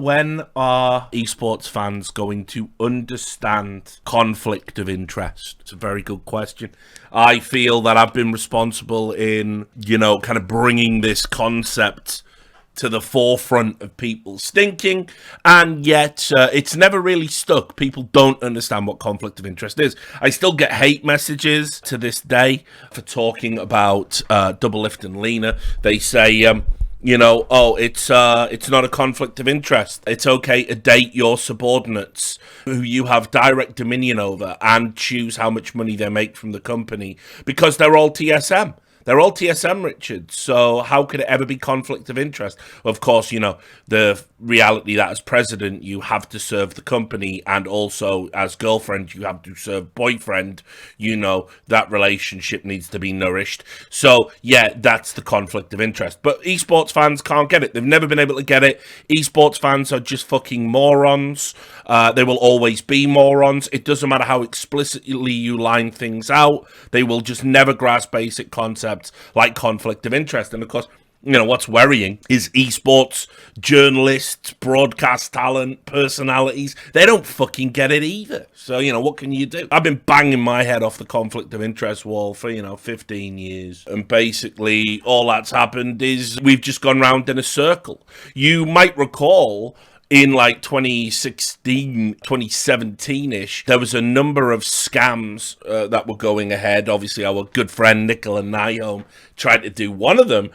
when are esports fans going to understand conflict of interest? It's a very good question. I feel that I've been responsible in, kind of bringing this concept to the forefront of people's thinking, and yet it's never really stuck. People don't understand what conflict of interest is. I still get hate messages to this day for talking about Doublelift and Lena. They say, it's not a conflict of interest. It's okay to date your subordinates who you have direct dominion over and choose how much money they make from the company because they're all TSM. They're all TSM, Richard, so how could it ever be conflict of interest? Of course, the reality that as president, you have to serve the company, and also as girlfriend, you have to serve boyfriend. That relationship needs to be nourished. So, yeah, that's the conflict of interest. But esports fans can't get it. They've never been able to get it. Esports fans are just fucking morons. They will always be morons. It doesn't matter how explicitly you line things out. They will just never grasp basic concepts like conflict of interest. And of course, what's worrying is esports journalists, broadcast talent, personalities, they don't fucking get it either. So, what can you do? I've been banging my head off the conflict of interest wall for, 15 years. And basically, all that's happened is we've just gone round in a circle. You might recall in 2016, 2017-ish, there was a number of scams that were going ahead. Obviously, our good friend Nicola Nyholm tried to do one of them.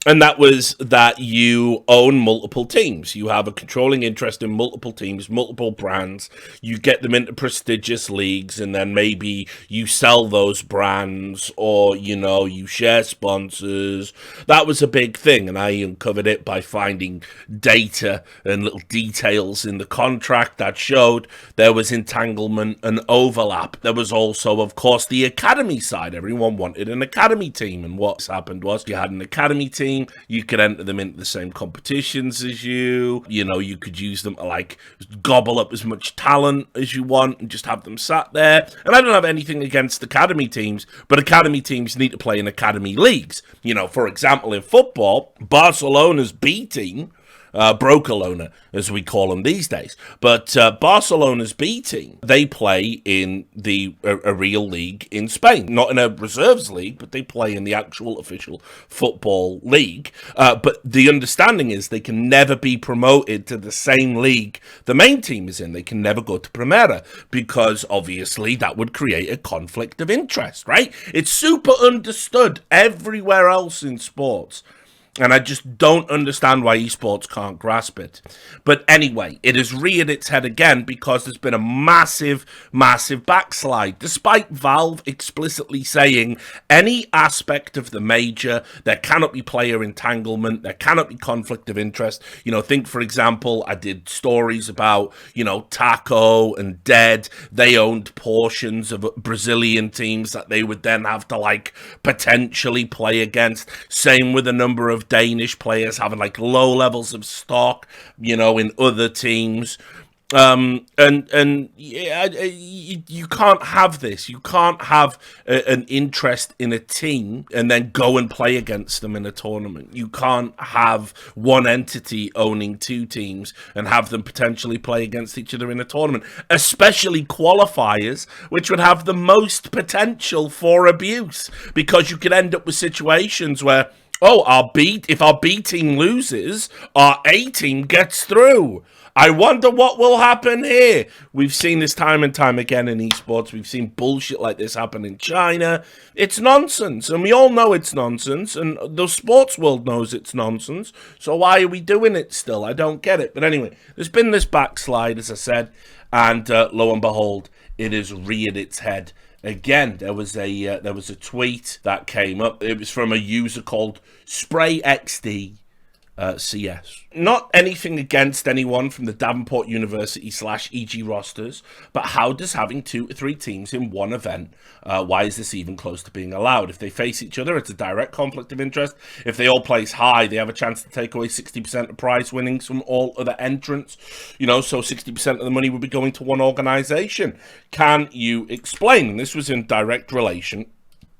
And that was that you own multiple teams. You have a controlling interest in multiple teams, multiple brands. You get them into prestigious leagues, and then maybe you sell those brands, or, you share sponsors. That was a big thing, and I uncovered it by finding data and little details in the contract that showed there was entanglement and overlap. There was also, of course, the academy side. Everyone wanted an academy team, and what's happened was you had an academy team. You could enter them into the same competitions as you. You could use them to gobble up as much talent as you want and just have them sat there. And I don't have anything against academy teams, but academy teams need to play in academy leagues. For example, in football, Barcelona's B team, Brocolona, as we call them these days. But Barcelona's B team, they play in a real league in Spain. Not in a reserves league, but they play in the actual official football league. But the understanding is they can never be promoted to the same league the main team is in. They can never go to Primera, because obviously that would create a conflict of interest, right? It's super understood everywhere else in sports. And I just don't understand why esports can't grasp it. But anyway, it has reared its head again because there's been a massive, massive backslide. Despite Valve explicitly saying any aspect of the major, there cannot be player entanglement, there cannot be conflict of interest. Think, for example, I did stories about, Taco and Dead. They owned portions of Brazilian teams that they would then have to, potentially play against. Same with a number of Danish players having low levels of stock, in other teams. You can't have this. You can't have an interest in a team and then go and play against them in a tournament. You can't have one entity owning two teams and have them potentially play against each other in a tournament, especially qualifiers, which would have the most potential for abuse, because you could end up with situations where, if our B team loses, our A team gets through. I wonder what will happen here. We've seen this time and time again in esports. We've seen bullshit like this happen in China. It's nonsense, and we all know it's nonsense, and the sports world knows it's nonsense. So why are we doing it still? I don't get it. But anyway, there's been this backslide, as I said, and lo and behold, it has reared its head. Again, there was a tweet that came up. It was from a user called SprayXD CS. Not anything against anyone from the Davenport University /EG rosters, but how does having 2 to 3 teams in one event, why is this even close to being allowed? If they face each other, it's a direct conflict of interest. If they all place high, they have a chance to take away 60% of prize winnings from all other entrants. So 60% of the money would be going to one organization. Can you explain? And this was in direct relation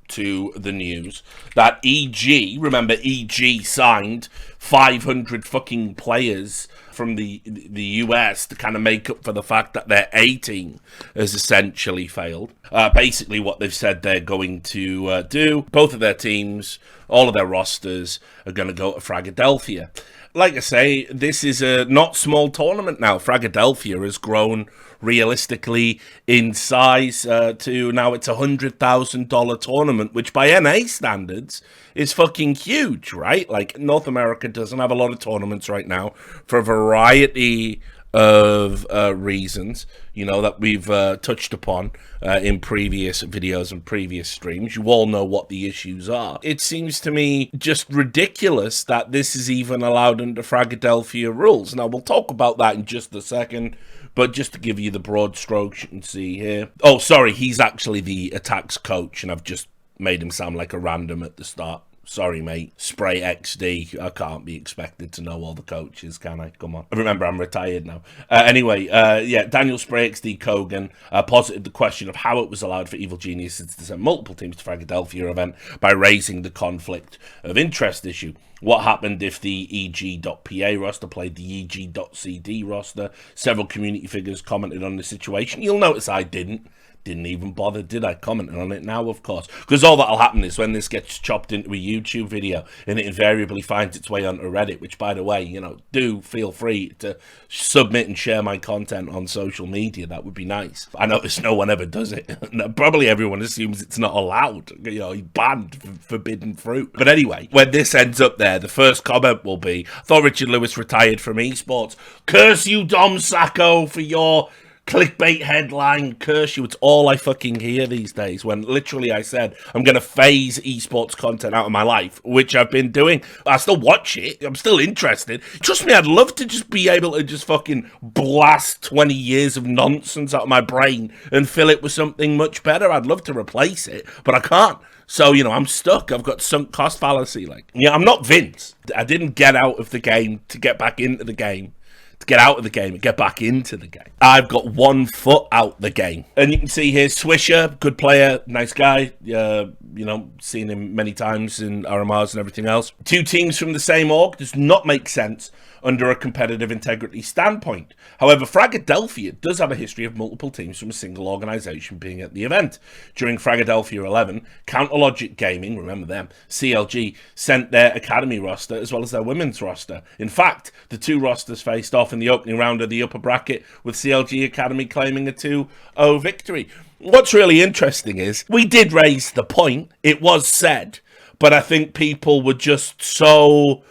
to the news that EG, remember EG signed 500 fucking players from the US to kind of make up for the fact that their A team has essentially failed. Basically what they've said they're going to do, both of their teams, all of their rosters are going to go to Fragadelphia. Like I say, this is a not small tournament now. Fragadelphia has grown realistically in size to now it's $100,000 tournament, which by NA standards is fucking huge, right? Like, North America doesn't have a lot of tournaments right now for a variety of reasons, you know, that we've touched upon in previous videos and previous streams. You all know what the issues are. It seems to me just ridiculous that this is even allowed under Fragadelphia rules. Now, we'll talk about that in just a second, but just to give you the broad strokes, you can see here. Oh, sorry, he's actually the attacks coach, and I've just made him sound like a random at the start. Sorry, mate. Spray XD. I can't be expected to know all the coaches, can I? Come on. Remember, I'm retired now. Anyway, Daniel Spray XD Kogan posited the question of how it was allowed for Evil Geniuses to send multiple teams to Fragadelphia event by raising the conflict of interest issue. What happened if the EG.PA roster played the EG.CD roster? Several community figures commented on the situation. You'll notice I didn't even bother, did I? Commenting on it now, of course, because all that'll happen is when this gets chopped into a YouTube video and it invariably finds its way onto Reddit, which, by the way, you know, do feel free to submit and share my content on social media. That would be nice. I notice no one ever does it. Probably everyone assumes it's not allowed, you know, banned, forbidden fruit. But anyway, when this ends up there, the first comment will be, I thought Richard Lewis retired from esports. Curse you, Dom Sacco, for your clickbait headline. Curse you. It's all I fucking hear these days, when literally I said I'm going to phase esports content out of my life, which I've been doing. I still watch it. I'm still interested. Trust me, I'd love to just be able to just fucking blast 20 years of nonsense out of my brain and fill it with something much better. I'd love to replace it, but I can't. So, you know, I'm stuck. I've got sunk cost fallacy. Like, yeah, I'm not Vince. I didn't get out of the game to get back into the game. To get out of the game and get back into the game. I've got 1 foot out the game. And you can see here, Swisher, good player, nice guy. You know, seen him many times in RMRs and everything else. 2 teams from the same org does not make sense under a competitive integrity standpoint. However, Fragadelphia does have a history of multiple teams from a single organisation being at the event. During Fragadelphia 11, Counterlogic Gaming, remember them, CLG, sent their academy roster as well as their women's roster. In fact, the 2 rosters faced off in the opening round of the upper bracket, with CLG Academy claiming a 2-0 victory. What's really interesting is, we did raise the point, it was said, but I think people were just so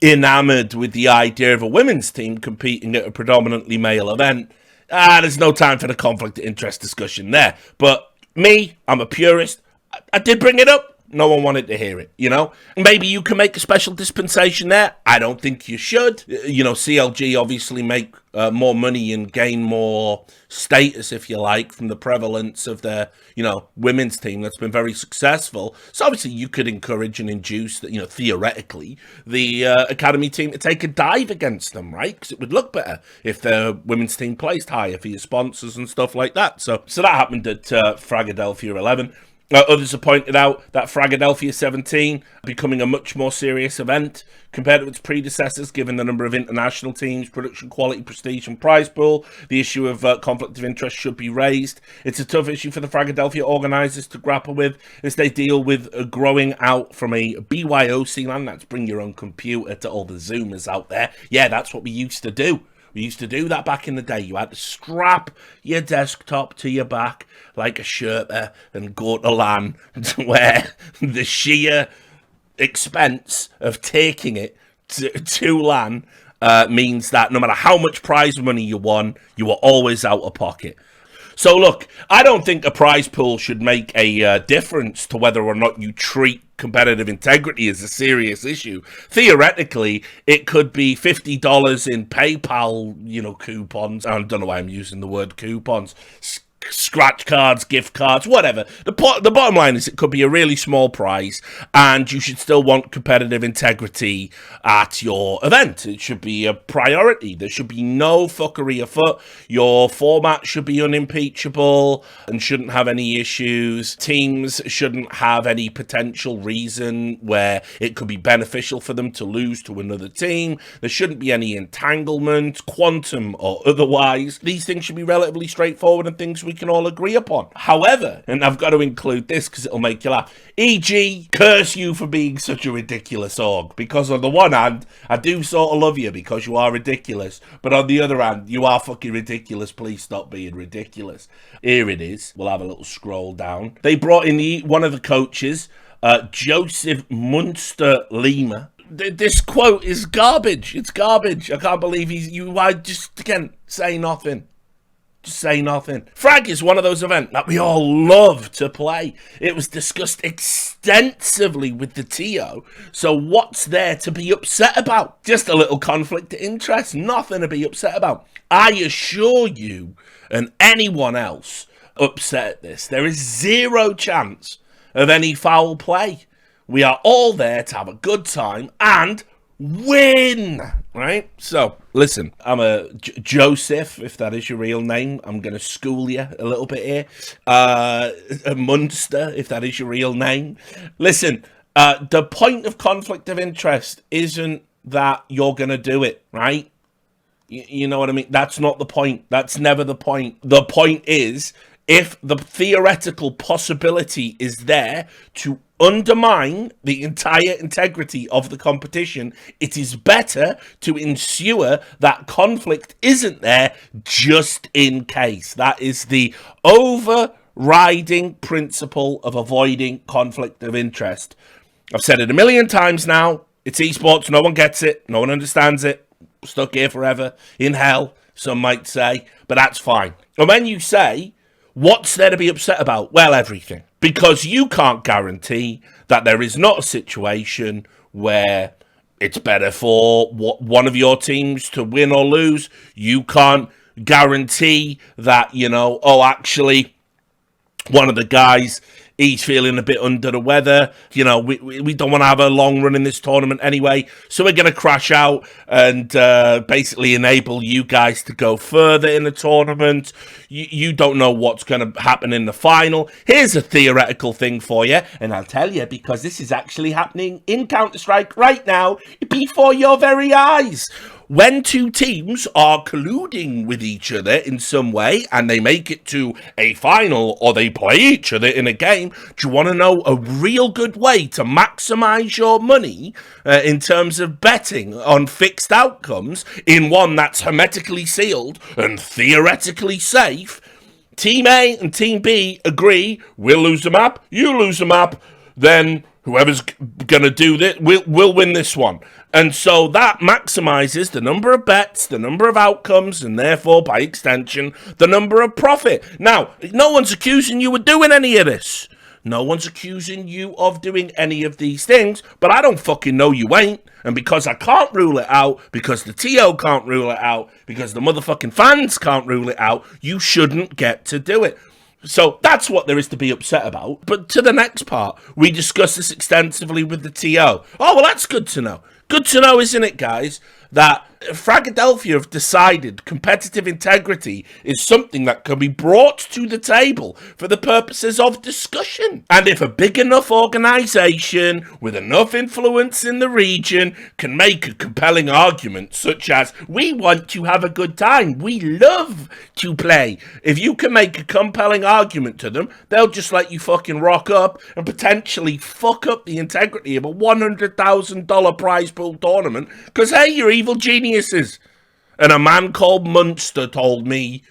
enamored with the idea of a women's team competing at a predominantly male event. There's no time for the conflict of interest discussion there. But me, I'm a purist. I did bring it up. No one wanted to hear it, you know? Maybe you can make a special dispensation there. I don't think you should. You know, CLG obviously make more money and gain more status, if you like, from the prevalence of their, you know, women's team that's been very successful. So obviously you could encourage and induce, that, you know, theoretically, the academy team to take a dive against them, right? Because it would look better if their women's team placed higher for your sponsors and stuff like that. So that happened at Fragadelphia 11. Others have pointed out that Fragadelphia 17 becoming a much more serious event compared to its predecessors, given the number of international teams, production quality, prestige, and prize pool. The issue of conflict of interest should be raised. It's a tough issue for the Fragadelphia organisers to grapple with as they deal with growing out from a BYOC land. That's bring your own computer to all the Zoomers out there. Yeah, that's what we used to do. We used to do that back in the day. You had to strap your desktop to your back like a Sherpa and go to LAN, where the sheer expense of taking it to LAN means that no matter how much prize money you won, you were always out of pocket. So look, I don't think a prize pool should make a difference to whether or not you treat competitive integrity as a serious issue. Theoretically, it could be $50 in PayPal, you know, coupons. I don't know why I'm using the word coupons. scratch cards, gift cards, whatever. The bottom line is it could be a really small prize, and you should still want competitive integrity at your event. It should be a priority. There should be no fuckery afoot. Your format should be unimpeachable and shouldn't have any issues. Teams shouldn't have any potential reason where it could be beneficial for them to lose to another team. There shouldn't be any entanglement, quantum or otherwise. These things should be relatively straightforward and things we can all agree upon. However, and I've got to include this because it'll make you laugh, e.g., curse you for being such a ridiculous org. Because on the one hand, I do sort of love you because you are ridiculous. But on the other hand, you are fucking ridiculous. Please stop being ridiculous. Here it is. We'll have a little scroll down. They brought in one of the coaches, Joseph Munster Lima. This quote is garbage. It's garbage. I can't believe I just, again, say nothing. Just say nothing. Frag is one of those events that we all love to play. It was discussed extensively with the TO. So what's there to be upset about? Just a little conflict of interest. Nothing to be upset about. I assure you and anyone else upset at this, there is zero chance of any foul play. We are all there to have a good time and win, right? So, listen, I'm a Joseph, if that is your real name. I'm going to school you a little bit here. A Munster, if that is your real name. Listen, the point of conflict of interest isn't that you're going to do it, right? You know what I mean? That's not the point. That's never the point. The point is, if the theoretical possibility is there to undermine the entire integrity of the competition, it is better to ensure that conflict isn't there just in case. That is the overriding principle of avoiding conflict of interest. I've said it a million times now. It's esports. No one gets it. No one understands it. Stuck here forever. In hell, some might say. But that's fine. And when you say, what's there to be upset about? Well, everything. Because you can't guarantee that there is not a situation where it's better for one of your teams to win or lose. You can't guarantee that, actually, one of the guys, he's feeling a bit under the weather. We don't want to have a long run in this tournament anyway. So we're going to crash out and basically enable you guys to go further in the tournament. You don't know what's going to happen in the final. Here's a theoretical thing for you. And I'll tell you because this is actually happening in Counter-Strike right now before your very eyes. When two teams are colluding with each other in some way and they make it to a final or they play each other in a game, do you want to know a real good way to maximize your money in terms of betting on fixed outcomes in one that's hermetically sealed and theoretically safe? Team A and Team B agree, we'll lose the map, you lose the map, then whoever's going to do this, will win this one. And so that maximizes the number of bets, the number of outcomes, and therefore, by extension, the number of profit. Now, no one's accusing you of doing any of this. No one's accusing you of doing any of these things, but I don't fucking know you ain't. And because I can't rule it out, because the TO can't rule it out, because the motherfucking fans can't rule it out, you shouldn't get to do it. So that's what there is to be upset about. But to the next part, we discussed this extensively with the TO. Oh, well, that's good to know. Good to know, isn't it, guys, that Fragadelphia have decided competitive integrity is something that can be brought to the table for the purposes of discussion. And if a big enough organisation with enough influence in the region can make a compelling argument, such as, we want to have a good time, we love to play. If you can make a compelling argument to them, they'll just let you fucking rock up and potentially fuck up the integrity of a $100,000 prize pool tournament, because, hey, you're evil geniuses. And a man called Munster told me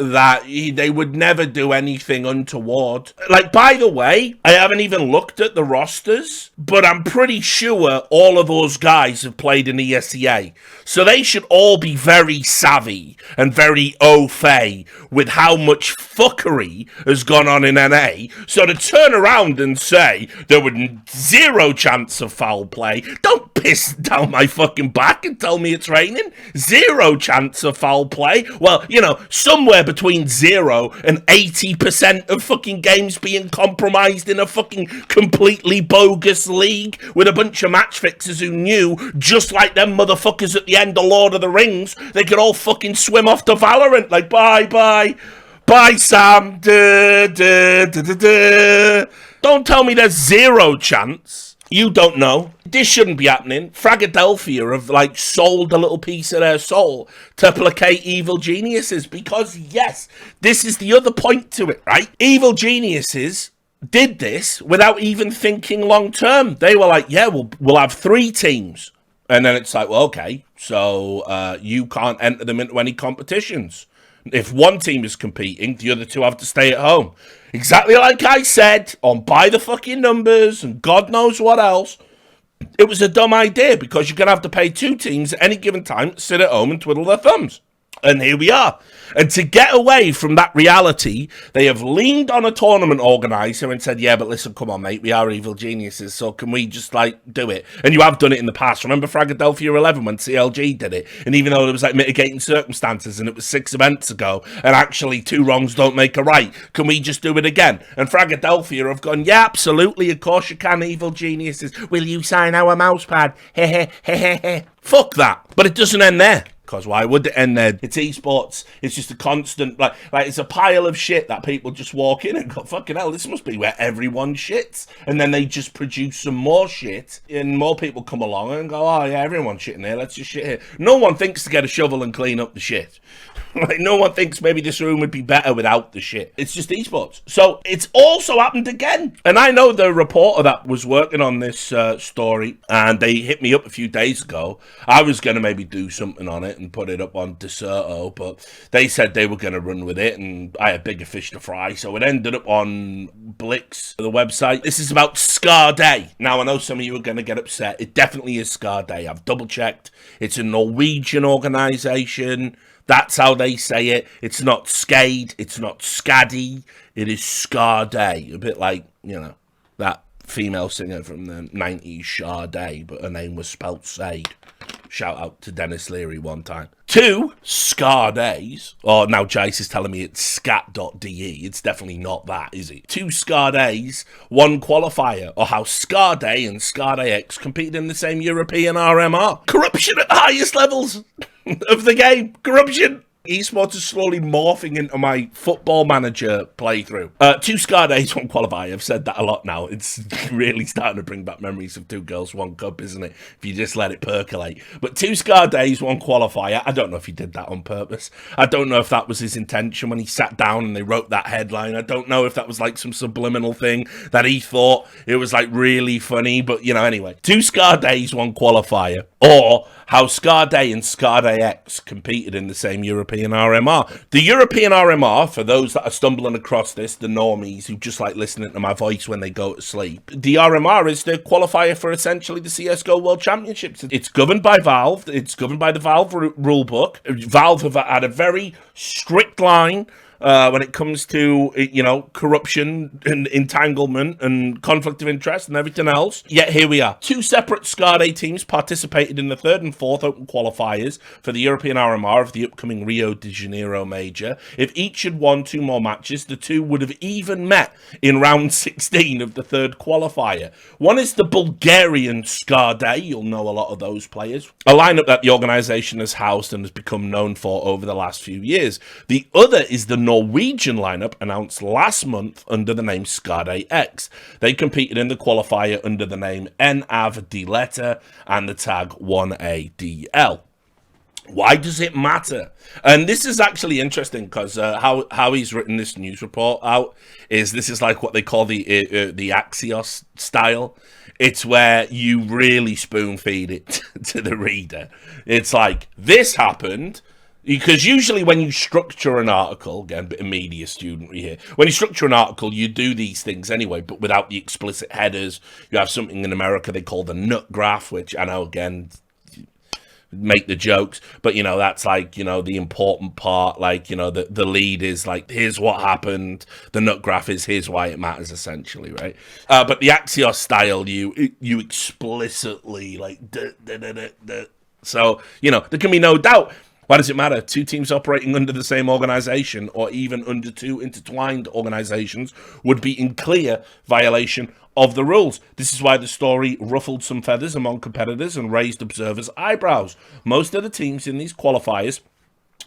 that they would never do anything untoward. Like, by the way, I haven't even looked at the rosters, but I'm pretty sure all of those guys have played in ESEA. So they should all be very savvy and very au fait with how much fuckery has gone on in NA. So to turn around and say there was zero chance of foul play, don't piss down my fucking back and tell me it's raining. Zero chance of foul play. Well, somewhere between 0 and 80% of fucking games being compromised in a fucking completely bogus league with a bunch of match fixers who knew, just like them motherfuckers at the end of Lord of the Rings, they could all fucking swim off to Valorant. Like, bye, Sam. Don't tell me there's 0 chance. You don't know. This shouldn't be happening. Fragadelphia have, like, sold a little piece of their soul to placate evil geniuses. Because, yes, this is the other point to it, right? Evil geniuses did this without even thinking long term. They were like, yeah, we'll have 3 teams. And then it's like, well, okay, so you can't enter them into any competitions. If one team is competing, the other 2 have to stay at home. Exactly like I said, on By the Fucking Numbers and God knows what else. It was a dumb idea because you're going to have to pay 2 teams at any given time to sit at home and twiddle their thumbs. And here we are. And to get away from that reality, they have leaned on a tournament organizer and said, yeah, but listen, come on, mate, we are evil geniuses, so can we just, like, do it? And you have done it in the past. Remember Fragadelphia 11 when CLG did it? And even though there was, like, mitigating circumstances and it was 6 events ago, and actually 2 wrongs don't make a right, can we just do it again? And Fragadelphia have gone, yeah, absolutely, of course you can, evil geniuses. Will you sign our mousepad? Heh. Fuck that. But it doesn't end there. Because why would it end there? It's esports. It's just a constant, like it's a pile of shit that people just walk in and go, fucking hell, this must be where everyone shits. And then they just produce some more shit, and more people come along and go, oh yeah, everyone's shitting here, let's just shit here. No one thinks to get a shovel and clean up the shit. Like, no one thinks maybe this room would be better without the shit. It's just esports. So it's also happened again. And I know the reporter that was working on this story, and they hit me up a few days ago. I was going to maybe do something on it and put it up on Deserto, but they said they were going to run with it, and I had bigger fish to fry, so it ended up on Blix, the website. This is about Scade. Now, I know some of you are going to get upset. It definitely is Scade. I've double-checked. It's a Norwegian organisation. That's how they say it. It's not Scade. It's not Scade. It is Scade. A bit like, you know, that female singer from the 90s, Sade, but her name was spelt Sade. Shout out to Dennis Leary one time. 2 Scades. Oh, now Jace is telling me it's scat.de. It's definitely not that, is it? 2 Scades, 1 qualifier. Or how Scade and Scade X competed in the same European RMR. Corruption at the highest levels of the game. Corruption. Esports is slowly morphing into my Football Manager playthrough. 2 Scades, 1 qualifier. I've said that a lot now. It's really starting to bring back memories of 2 girls, 1 cup, isn't it? If you just let it percolate. But 2 Scades, 1 qualifier. I don't know if he did that on purpose. I don't know if that was his intention when he sat down and they wrote that headline. I don't know if that was like some subliminal thing that he thought it was like really funny. But, you know, anyway. 2 Scades, 1 qualifier. Or how Scade and Scade X competed in the same European RMR. The European RMR, for those that are stumbling across this, the normies who just like listening to my voice when they go to sleep, the RMR is the qualifier for essentially the CSGO World Championships. It's governed by Valve. It's governed by the Valve rulebook. Valve have had a very strict line when it comes to, you know, corruption and entanglement and conflict of interest and everything else. Yet here we are. 2 separate Scade teams participated in the 3rd and 4th open qualifiers for the European RMR of the upcoming Rio de Janeiro major. If each had won 2 more matches, the 2 would have even met in round 16 of the 3rd qualifier. One is the Bulgarian Scade. You'll know a lot of those players. A lineup that the organisation has housed and has become known for over the last few years. The other is the Norwegian lineup announced last month under the name Scade X. They competed in the qualifier under the name NAV and the tag 1ADL. Why does it matter? And this is actually interesting because how he's written this news report out is this is like what they call the Axios style. It's where you really spoon feed it to the reader. It's like, this happened. Because usually when you structure an article, again, a bit of media studentry here, when you structure an article, you do these things anyway, but without the explicit headers. You have something in America they call the nut graph, which I know, again, make the jokes, but, you know, that's like, you know, the important part, like, you know, the lead is like, here's what happened, the nut graph is here's why it matters, essentially, right? But the Axios style, you explicitly, like, So, you know, there can be no doubt. Why does it matter? Two teams operating under the same organization or even under two intertwined organizations would be in clear violation of the rules. This is why the story ruffled some feathers among competitors and raised observers' eyebrows. Most of the teams in these qualifiers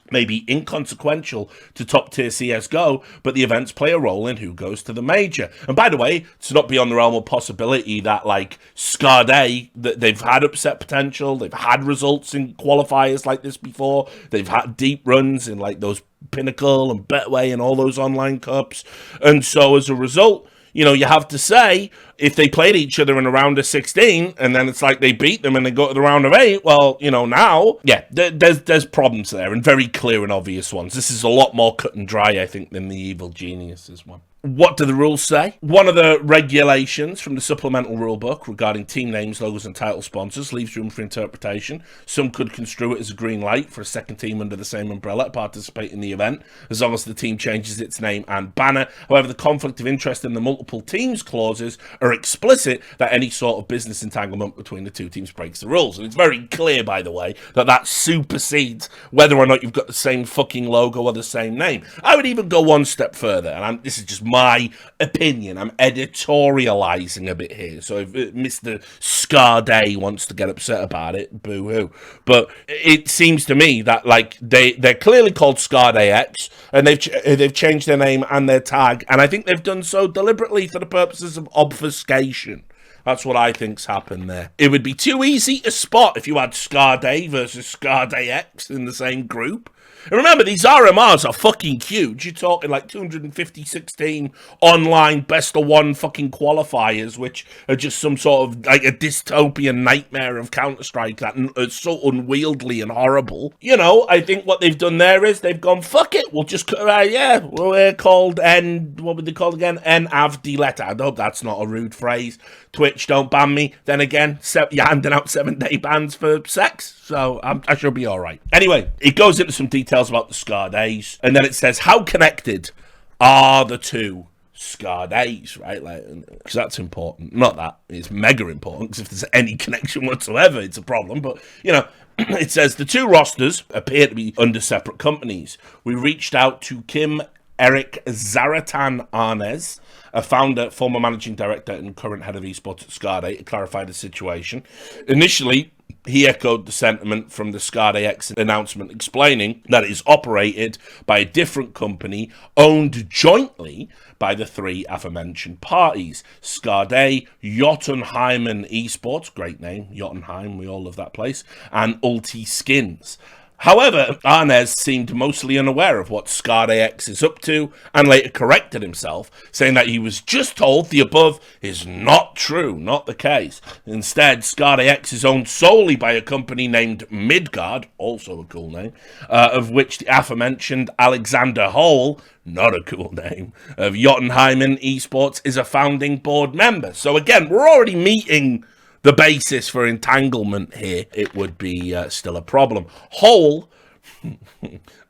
may be inconsequential to top-tier CSGO, but the events play a role in who goes to the major. And by the way, it's not beyond the realm of possibility that, like, Scade, they've had upset potential, they've had results in qualifiers like this before, they've had deep runs in, like, those Pinnacle and Betway and all those online cups, and so as a result, you know, you have to say, if they played each other in a round of 16, and then it's like they beat them and they go to the round of 8, well, you know, now, yeah, there's problems there, and very clear and obvious ones. This is a lot more cut and dry, I think, than the Evil Geniuses one. What do the rules say? One of the regulations from the supplemental rulebook regarding team names, logos, and title sponsors leaves room for interpretation. Some could construe it as a green light for a second team under the same umbrella to participate in the event, as long as the team changes its name and banner. However, the conflict of interest in the multiple teams clauses are explicit that any sort of business entanglement between the two teams breaks the rules. And it's very clear, by the way, that that supersedes whether or not you've got the same fucking logo or the same name. I would even go one step further, and this is just my opinion. I'm editorializing a bit here, so if Mr. Scade wants to get upset about it, boo-hoo. But it seems to me that, like, they're clearly called Scade X, and they've changed their name and their tag, and I think they've done so deliberately for the purposes of obfuscation. That's what I think's happened there. It would be too easy to spot if you had Scade versus Scade X in the same group. And remember, these RMRs are fucking huge. You're talking like 256 team online best of one fucking qualifiers, which are just some sort of like a dystopian nightmare of Counter-Strike that is so unwieldy and horrible. You know, I think what they've done there is they've gone, fuck it, we'll just, we're called what would they call again? NAVDLETA. I hope that's not a rude phrase. Twitch, don't ban me. Then again, you're handing out 7-day bans for sex, so I should be all right. Anyway, it goes into some details about the Scades, and then it says, how connected are the two Scades, right? Like, because that's important. Not that it's mega important, because if there's any connection whatsoever, it's a problem. But you know, it says the two rosters appear to be under separate companies. We reached out to Kim Eric Zaratan Arnes, a founder, former managing director, and current head of esports at Scade, to clarify the situation. Initially, he echoed the sentiment from the Scade X announcement, explaining that it is operated by a different company owned jointly by the three aforementioned parties: Scade, Jotunheimen Esports, great name, Jotunheim, we all love that place, and Ulti Skins. However, Arnes seemed mostly unaware of what Scade X is up to, and later corrected himself, saying that he was just told the above is not true, not the case. Instead, Scade X is owned solely by a company named Midgard, also a cool name, of which the aforementioned Alexander Hole, not a cool name, of Jotunheimen Esports, is a founding board member. So again, we're already meeting the basis for entanglement here. It would be still a problem. Hole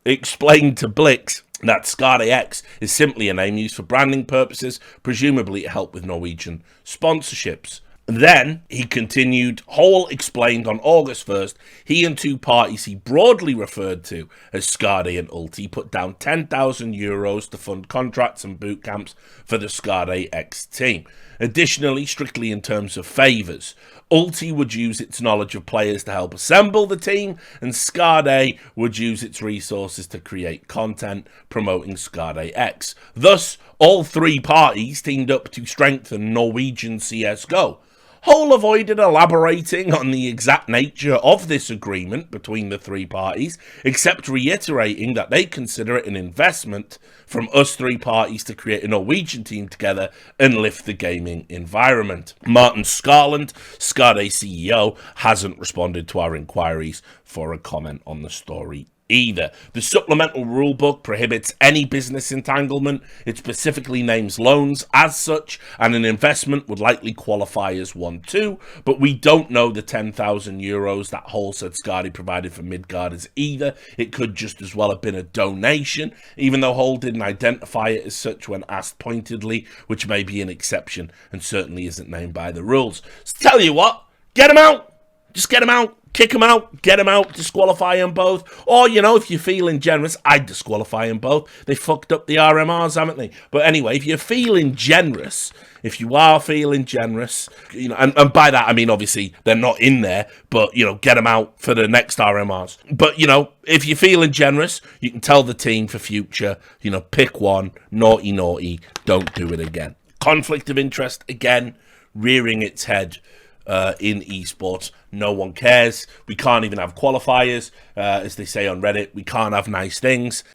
explained to Blix that Scade X is simply a name used for branding purposes, presumably to help with Norwegian sponsorships. Then, he continued, Hole explained on August 1st, he and two parties he broadly referred to as Scade and Ulti put down €10,000 to fund contracts and boot camps for the Scade X team. Additionally, strictly in terms of favours, Ulti would use its knowledge of players to help assemble the team, and Scade would use its resources to create content promoting Scade X. Thus, all three parties teamed up to strengthen Norwegian CSGO. Hole avoided elaborating on the exact nature of this agreement between the three parties, except reiterating that they consider it an investment from us three parties to create a Norwegian team together and lift the gaming environment. Martin Skarland, Scade CEO, hasn't responded to our inquiries for a comment on the story either. The supplemental rulebook prohibits any business entanglement. It specifically names loans as such, and an investment would likely qualify as one too, but we don't know the €10,000 that Hole said Scade provided for Midgard as either. It could just as well have been a donation, even though Hole didn't identify it as such when asked pointedly, which may be an exception and certainly isn't named by the rules. So tell you what, get him out! Just get them out. Kick them out, get them out, disqualify them both. Or, you know, if you're feeling generous, I'd disqualify them both. They fucked up the RMRs, haven't they? But anyway, if you're feeling generous, if you are feeling generous, you know, and by that I mean obviously they're not in there, but, you know, get them out for the next RMRs. But, you know, if you're feeling generous, you can tell the team for future, you know, pick one, naughty, don't do it again. Conflict of interest, again, rearing its head in esports. No one cares. We can't even have qualifiers, as they say on Reddit. We can't have nice things.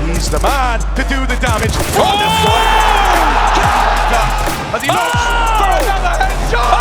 He's the man to do the damage. Oh! As he looks for another headshot.